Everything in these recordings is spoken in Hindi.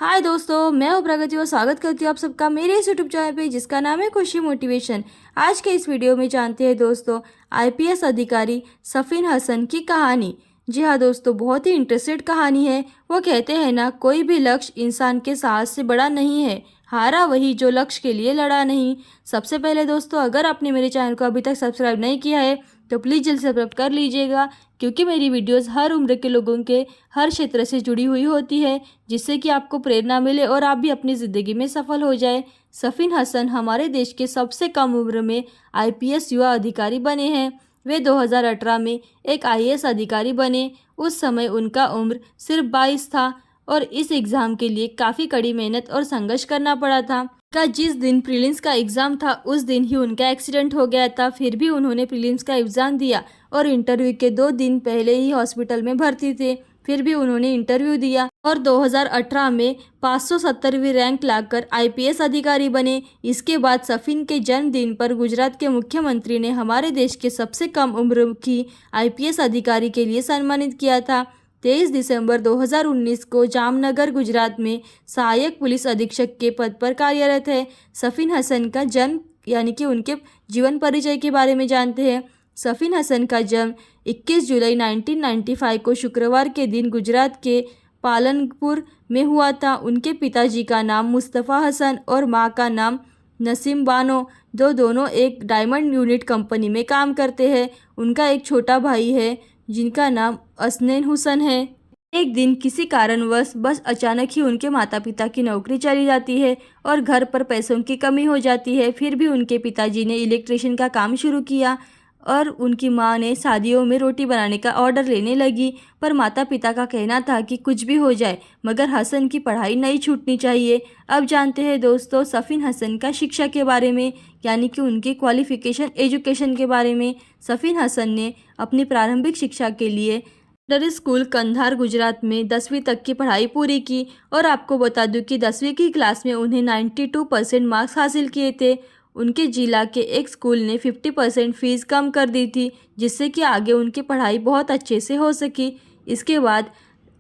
हाय दोस्तों, मैं हूँ प्रगति और स्वागत करती हूँ आप सबका मेरे इस यूट्यूब चैनल पे जिसका नाम है खुशी मोटिवेशन। आज के इस वीडियो में जानते हैं दोस्तों आईपीएस अधिकारी सफीन हसन की कहानी। जी हाँ दोस्तों, बहुत ही इंटरेस्टेड कहानी है। वो कहते हैं ना, कोई भी लक्ष्य इंसान के साहस से बड़ा नहीं है, हारा वही जो लक्ष्य के लिए लड़ा नहीं। सबसे पहले दोस्तों, अगर आपने मेरे चैनल को अभी तक सब्सक्राइब नहीं किया है तो प्लीज़ जल्द से सब्सक्राइब कर लीजिएगा, क्योंकि मेरी वीडियोस हर उम्र के लोगों के हर क्षेत्र से जुड़ी हुई होती है, जिससे कि आपको प्रेरणा मिले और आप भी अपनी ज़िंदगी में सफल हो जाए। सफीन हसन हमारे देश के सबसे कम उम्र में आईपीएस युवा अधिकारी बने हैं। वे 2018 में एक आईएएस अधिकारी बने। उस समय उनका उम्र सिर्फ 22 था और इस एग्ज़ाम के लिए काफ़ी कड़ी मेहनत और संघर्ष करना पड़ा था। जिस दिन प्रीलिम्स का एग्ज़ाम था उस दिन ही उनका एक्सीडेंट हो गया था। फिर भी उन्होंने प्रीलिम्स का एग्ज़ाम दिया और इंटरव्यू के 2 दिन पहले ही हॉस्पिटल में भर्ती थे। फिर भी उन्होंने इंटरव्यू दिया और 2018 में 570वीं रैंक लाकर आईपीएस अधिकारी बने। इसके बाद सफीन के जन्मदिन पर गुजरात के मुख्यमंत्री ने हमारे देश के सबसे कम उम्र की आईपीएस अधिकारी के लिए सम्मानित किया था। 23 दिसंबर 2019 को जामनगर गुजरात में सहायक पुलिस अधीक्षक के पद पर कार्यरत है। सफीन हसन का जन्म यानी कि उनके जीवन परिचय के बारे में जानते हैं। सफीन हसन का जन्म 21 जुलाई 1995 को शुक्रवार के दिन गुजरात के पालनपुर में हुआ था। उनके पिताजी का नाम मुस्तफ़ा हसन और माँ का नाम नसीम बानो, दोनों एक डायमंड यूनिट कंपनी में काम करते हैं। उनका एक छोटा भाई है जिनका नाम असनैन हुसन है। एक दिन किसी कारणवश बस अचानक ही उनके माता पिता की नौकरी चली जाती है और घर पर पैसों की कमी हो जाती है। फिर भी उनके पिताजी ने इलेक्ट्रिशियन का काम शुरू किया और उनकी मां ने शादियों में रोटी बनाने का ऑर्डर लेने लगी। पर माता पिता का कहना था कि कुछ भी हो जाए मगर हसन की पढ़ाई नहीं छूटनी चाहिए। अब जानते हैं दोस्तों सफीन हसन का शिक्षा के बारे में, यानी कि उनके क्वालिफिकेशन एजुकेशन के बारे में। सफीन हसन ने अपनी प्रारंभिक शिक्षा के लिए सेकेंडरी स्कूल कंधार गुजरात में 10वीं तक की पढ़ाई पूरी की और आपको बता दूं कि 10वीं की क्लास में उन्हें 92% मार्क्स हासिल किए थे। उनके जिला के एक स्कूल ने 50% फीस कम कर दी थी, जिससे कि आगे उनकी पढ़ाई बहुत अच्छे से हो सकी। इसके बाद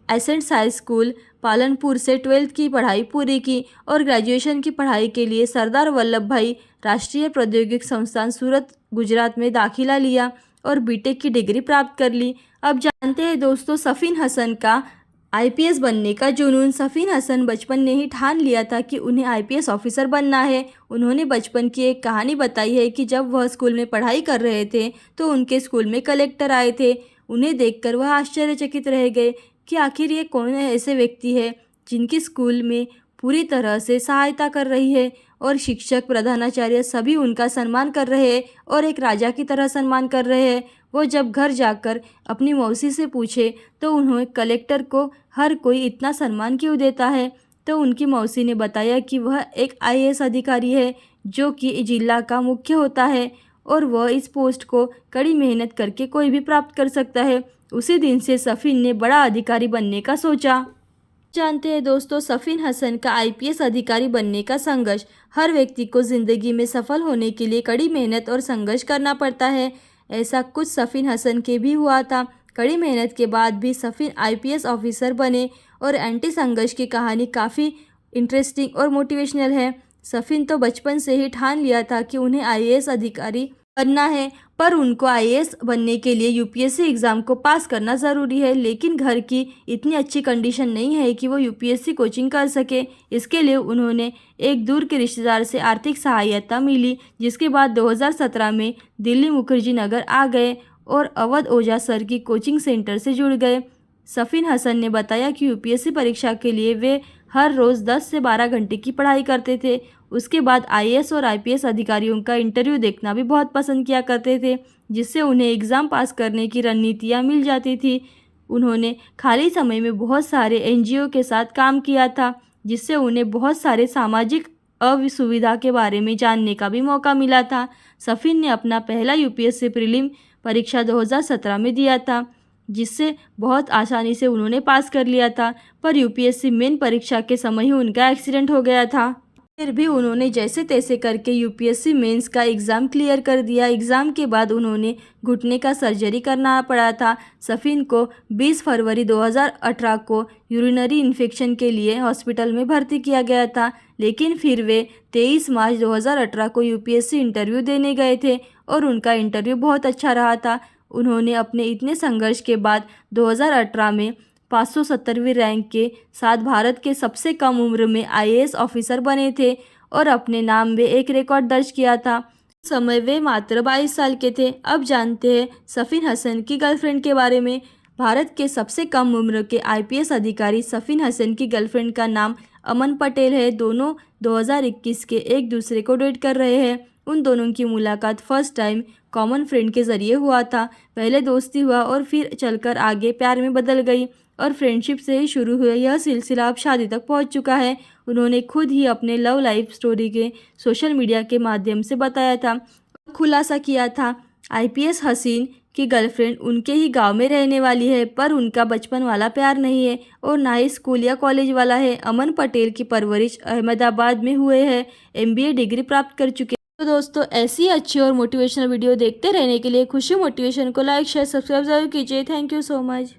एसेंट हाई स्कूल पालनपुर से 12th की पढ़ाई पूरी की और ग्रेजुएशन की पढ़ाई के लिए सरदार वल्लभ भाई राष्ट्रीय प्रौद्योगिक संस्थान सूरत गुजरात में दाखिला लिया और बीटेक की डिग्री प्राप्त कर ली। अब जानते हैं दोस्तों सफीन हसन का आईपीएस बनने का जुनून। सफीन हसन बचपन ने ही ठान लिया था कि उन्हें आईपीएस ऑफिसर बनना है। उन्होंने बचपन की एक कहानी बताई है कि जब वह स्कूल में पढ़ाई कर रहे थे तो उनके स्कूल में कलेक्टर आए थे। उन्हें देखकर वह आश्चर्यचकित रह गए कि आखिर ये कौन ऐसे व्यक्ति है जिनकी स्कूल में पूरी तरह से सहायता कर रही है और शिक्षक प्रधानाचार्य सभी उनका सम्मान कर रहे हैं और एक राजा की तरह सम्मान कर रहे हैं। वो जब घर जाकर अपनी मौसी से पूछे तो उन्हें कलेक्टर को हर कोई इतना सम्मान क्यों देता है, तो उनकी मौसी ने बताया कि वह एक आईएएस अधिकारी है जो कि जिला का मुख्य होता है और वह इस पोस्ट को कड़ी मेहनत करके कोई भी प्राप्त कर सकता है। उसी दिन से सफीन ने बड़ा अधिकारी बनने का सोचा। जानते हैं दोस्तों सफीन हसन का आईपीएस अधिकारी बनने का संघर्ष। हर व्यक्ति को जिंदगी में सफल होने के लिए कड़ी मेहनत और संघर्ष करना पड़ता है। ऐसा कुछ सफीन हसन के भी हुआ था। कड़ी मेहनत के बाद भी सफीन आईपीएस ऑफिसर बने और एंटी संघर्ष की कहानी काफ़ी इंटरेस्टिंग और मोटिवेशनल है। सफीन तो बचपन से ही ठान लिया था कि उन्हें आईएएस अधिकारी बनना है, पर उनको आईएएस बनने के लिए यूपीएससी एग्ज़ाम को पास करना ज़रूरी है, लेकिन घर की इतनी अच्छी कंडीशन नहीं है कि वो यूपीएससी कोचिंग कर सके। इसके लिए उन्होंने एक दूर के रिश्तेदार से आर्थिक सहायता मिली, जिसके बाद 2017 में दिल्ली मुखर्जी नगर आ गए और अवध ओझा सर की कोचिंग सेंटर से जुड़ गए। सफीन हसन ने बताया कि यूपीएससी परीक्षा के लिए वे हर रोज़ 10 से 12 घंटे की पढ़ाई करते थे। उसके बाद आईएएस और आईपीएस अधिकारियों का इंटरव्यू देखना भी बहुत पसंद किया करते थे, जिससे उन्हें एग्ज़ाम पास करने की रणनीतियाँ मिल जाती थी। उन्होंने खाली समय में बहुत सारे एनजीओ के साथ काम किया था, जिससे उन्हें बहुत सारे सामाजिक असुविधा के बारे में जानने का भी मौका मिला था। सफीन ने अपना पहला यूपीएससी प्रीलिम परीक्षा 2017 में दिया था, जिससे बहुत आसानी से उन्होंने पास कर लिया था, पर यूपीएससी मेन परीक्षा के समय ही उनका एक्सीडेंट हो गया था। फिर भी उन्होंने जैसे तैसे करके यूपीएससी मेंस का एग्ज़ाम क्लियर कर दिया। एग्ज़ाम के बाद उन्होंने घुटने का सर्जरी करना पड़ा था। सफ़ीन को 20 फरवरी 2018 को यूरिनरी इन्फेक्शन के लिए हॉस्पिटल में भर्ती किया गया था, लेकिन फिर वे 23 मार्च 2018 को यूपीएससी इंटरव्यू देने गए थे और उनका इंटरव्यू बहुत अच्छा रहा था। उन्होंने अपने इतने संघर्ष के बाद 2018 में 570वीं रैंक के साथ भारत के सबसे कम उम्र में आईएएस ऑफिसर बने थे और अपने नाम में एक रिकॉर्ड दर्ज किया था। उस समय वे मात्र 22 साल के थे। अब जानते हैं सफ़ीन हसन की गर्लफ्रेंड के बारे में। भारत के सबसे कम उम्र के आईपीएस अधिकारी सफ़ीन हसन की गर्लफ्रेंड का नाम अमन पटेल है। दोनों 2021 के एक दूसरे को डेट कर रहे हैं। उन दोनों की मुलाकात फर्स्ट टाइम कॉमन फ्रेंड के ज़रिए हुआ था। पहले दोस्ती हुआ और फिर चलकर आगे प्यार में बदल गई और फ्रेंडशिप से ही शुरू हुआ यह सिलसिला अब शादी तक पहुंच चुका है। उन्होंने खुद ही अपने लव लाइफ स्टोरी के सोशल मीडिया के माध्यम से बताया था, खुलासा किया था। आईपीएस हसीन की गर्लफ्रेंड उनके ही गांव में रहने वाली है, पर उनका बचपन वाला प्यार नहीं है और ना ही स्कूल या कॉलेज वाला है। अमन पटेल की परवरिश अहमदाबाद में हुए हैं, एमबीए डिग्री प्राप्त कर चुके। तो दोस्तों, ऐसी अच्छी और मोटिवेशनल वीडियो देखते रहने के लिए खुशी मोटिवेशन को लाइक शेयर सब्सक्राइब जरूर कीजिए। Thank you so much.